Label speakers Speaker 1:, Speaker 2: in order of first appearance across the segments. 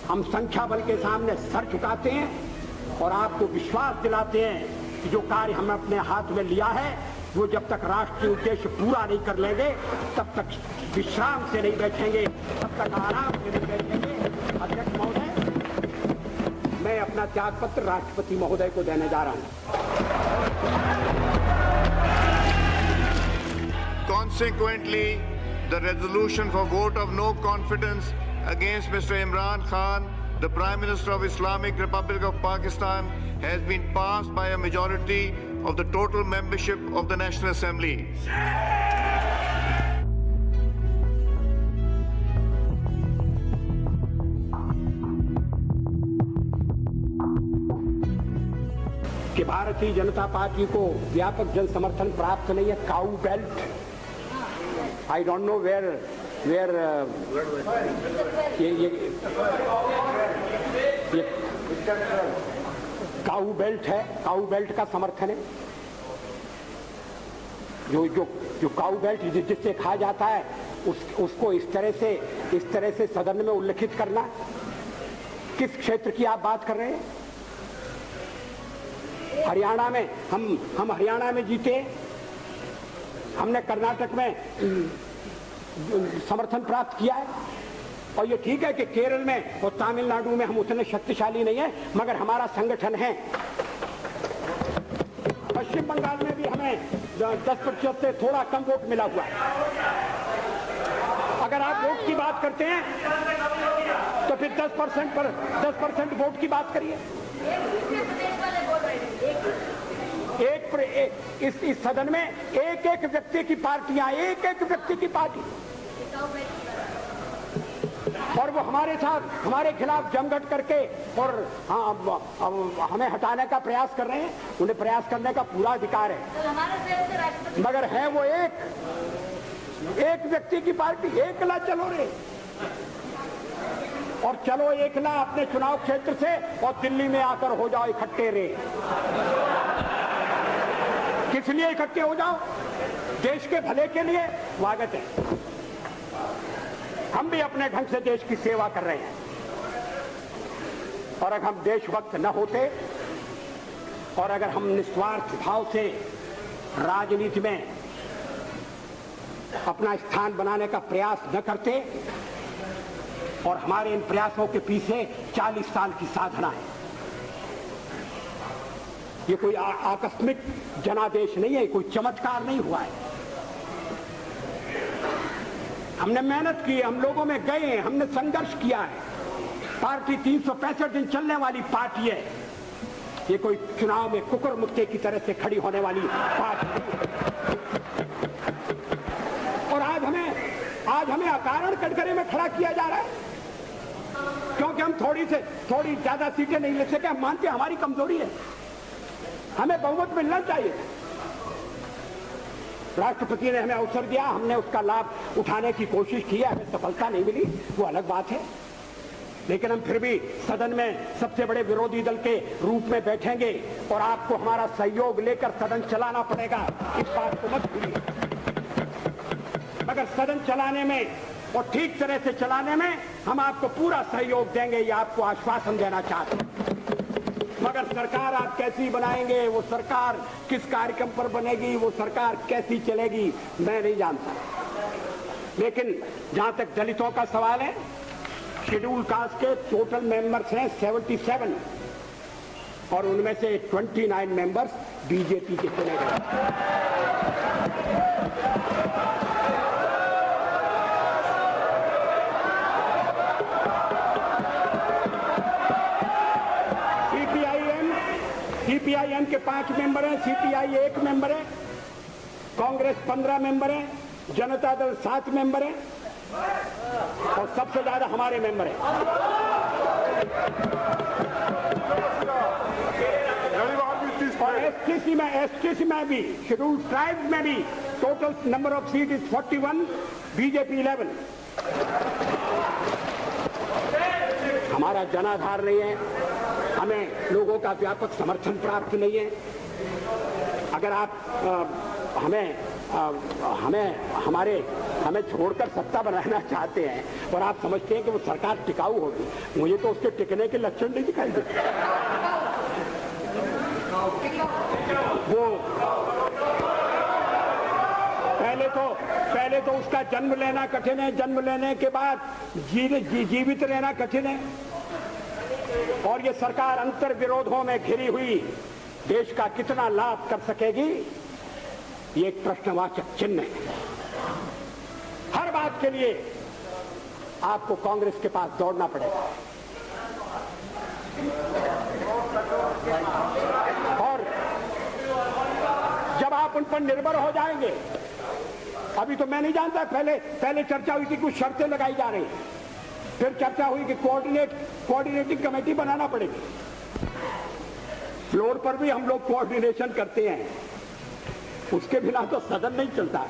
Speaker 1: हम संख्या बल के सामने सर झुकाते हैं और आपको विश्वास दिलाते हैं कि जो कार्य हमने अपने हाथ में लिया है वो जब तक राष्ट्रीय उद्देश्य पूरा नहीं कर लेंगे तब तक विश्राम से नहीं बैठेंगे, तब तक आराम से नहीं बैठेंगे। अध्यक्ष महोदय, मैं अपना त्यागपत्र राष्ट्रपति महोदय को देने जा रहा हूं।
Speaker 2: Consequently, the resolution for vote of no confidence against Mr. Imran Khan, the Prime Minister of Islamic Republic of Pakistan, has been passed by a majority of the total membership of the National Assembly.
Speaker 1: कि Bharatiya Janata party को व्यापक जन समर्थन प्राप्त नहीं है। Cow belt, I don't know where ये cow belt है, काऊ बेल्ट का समर्थन है। जो काऊ बेल्ट जिससे कहा जाता है उसको इस तरह से सदन में उल्लेखित करना। किस क्षेत्र की आप बात कर रहे हैं? हरियाणा में हम हरियाणा में जीते, हमने कर्नाटक में समर्थन प्राप्त किया है। और ये ठीक है कि केरल में और तमिलनाडु में हम उतने शक्तिशाली नहीं है, मगर हमारा संगठन है। पश्चिम बंगाल में भी हमें 10% से थोड़ा कम वोट मिला हुआ है। अगर आप वोट की बात करते हैं तो फिर 10% वोट की बात करिए। इस सदन में एक व्यक्ति की पार्टियां, एक व्यक्ति की पार्टी, और वो हमारे खिलाफ जमघट करके और हमें हटाने का प्रयास कर रहे हैं। उन्हें प्रयास करने का पूरा अधिकार है, मगर है वो एक व्यक्ति की पार्टी। एकला चलो रे, और चलो एकला अपने चुनाव क्षेत्र से और दिल्ली में आकर हो जाओ इकट्ठे रे। किस लिए इकट्ठे हो जाओ? देश के भले के लिए। स्वागत है, हम भी अपने ढंग से देश की सेवा कर रहे हैं। और अगर हम देशभक्त न होते और अगर हम निस्वार्थ भाव से राजनीति में अपना स्थान बनाने का प्रयास न करते, और हमारे इन प्रयासों के पीछे 40 साल की साधना है। ये कोई आकस्मिक जनादेश नहीं है, कोई चमत्कार नहीं हुआ है। हमने मेहनत की, हम लोगों में गए, हमने संघर्ष किया है। पार्टी 365 दिन चलने वाली पार्टी है। ये कोई चुनाव में कुकुर मुक्के की तरह से खड़ी होने वाली पार्टी। और आज हमें अकारण कटघरे में खड़ा किया जा रहा है क्योंकि हम थोड़ी ज्यादा सीटें नहीं ले सके। हम मानते हैं हमारी कमजोरी है, हमें बहुमत मिलना चाहिए। राष्ट्रपति ने हमें अवसर दिया, हमने उसका लाभ उठाने की कोशिश की है। हमें सफलता नहीं मिली, वो अलग बात है, लेकिन हम फिर भी सदन में सबसे बड़े विरोधी दल के रूप में बैठेंगे और आपको हमारा सहयोग लेकर सदन चलाना पड़ेगा। इस बात को मत भूलिए। मगर सदन चलाने में और ठीक तरह से चलाने में हम आपको पूरा सहयोग देंगे, ये आपको आश्वासन देना चाहते हैं। मगर सरकार आप कैसी बनाएंगे, वो सरकार किस कार्यक्रम पर बनेगी, वो सरकार कैसी चलेगी, मैं नहीं जानता। लेकिन जहां तक दलितों का सवाल है, शेड्यूल कास्ट के टोटल मेंबर्स हैं 77 और उनमें से 29 मेंबर्स बीजेपी के चुने गए। सीपीआईएम के 5 मेंबर हैं, सीपीआई 1 मेंबर है, कांग्रेस 15 मेंबर है, जनता दल 7 मेंबर है और सबसे ज्यादा हमारे मेंबर हैं। और एसटीसी में भी, शेड्यूल ट्राइब में भी total number of seat is 41, BJP 11। हमारा जनाधार नहीं है, हमें लोगों का व्यापक समर्थन प्राप्त नहीं है। अगर आप हमें हमें छोड़कर सत्ता बनाना चाहते हैं और आप समझते हैं कि वो सरकार टिकाऊ होगी, मुझे तो उसके टिकने के लक्षण नहीं दिखाई देते। वो पहले तो उसका जन्म लेना कठिन है, जन्म लेने के बाद जीवित रहना कठिन है, और ये सरकार अंतर विरोधों में घिरी हुई देश का कितना लाभ कर सकेगी, ये एक प्रश्नवाचक चिन्ह है। हर बात के लिए आपको कांग्रेस के पास दौड़ना पड़ेगा, और जब आप उन पर निर्भर हो जाएंगे, अभी तो मैं नहीं जानता, पहले चर्चा हुई थी, कुछ शर्तें लगाई जा रही, फिर चर्चा हुई कि कोऑर्डिनेटिंग कमेटी बनाना पड़ेगी। फ्लोर पर भी हम लोग कोऑर्डिनेशन करते हैं, उसके बिना तो सदन नहीं चलता।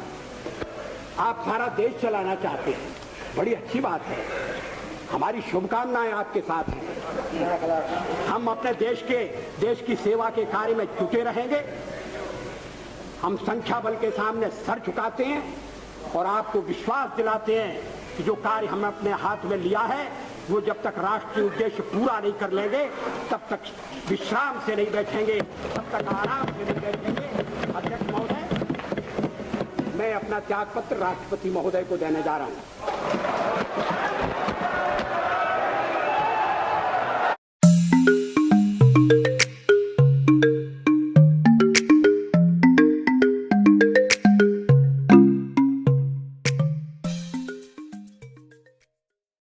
Speaker 1: आप सारा देश चलाना चाहते हैं, बड़ी अच्छी बात है, हमारी शुभकामनाएं आपके साथ हैं। हम अपने देश की सेवा के कार्य में जुटे रहेंगे। हम संख्या बल के सामने सर झुकाते हैं और आपको विश्वास दिलाते हैं कि जो कार्य हमने अपने हाथ में लिया है, वो जब तक राष्ट्रीय उद्देश्य पूरा नहीं कर लेंगे, तब तक विश्राम से नहीं बैठेंगे, तब तक आराम से नहीं बैठेंगे। अध्यक्ष महोदय, मैं अपना त्यागपत्र राष्ट्रपति महोदय को देने जा रहा हूं।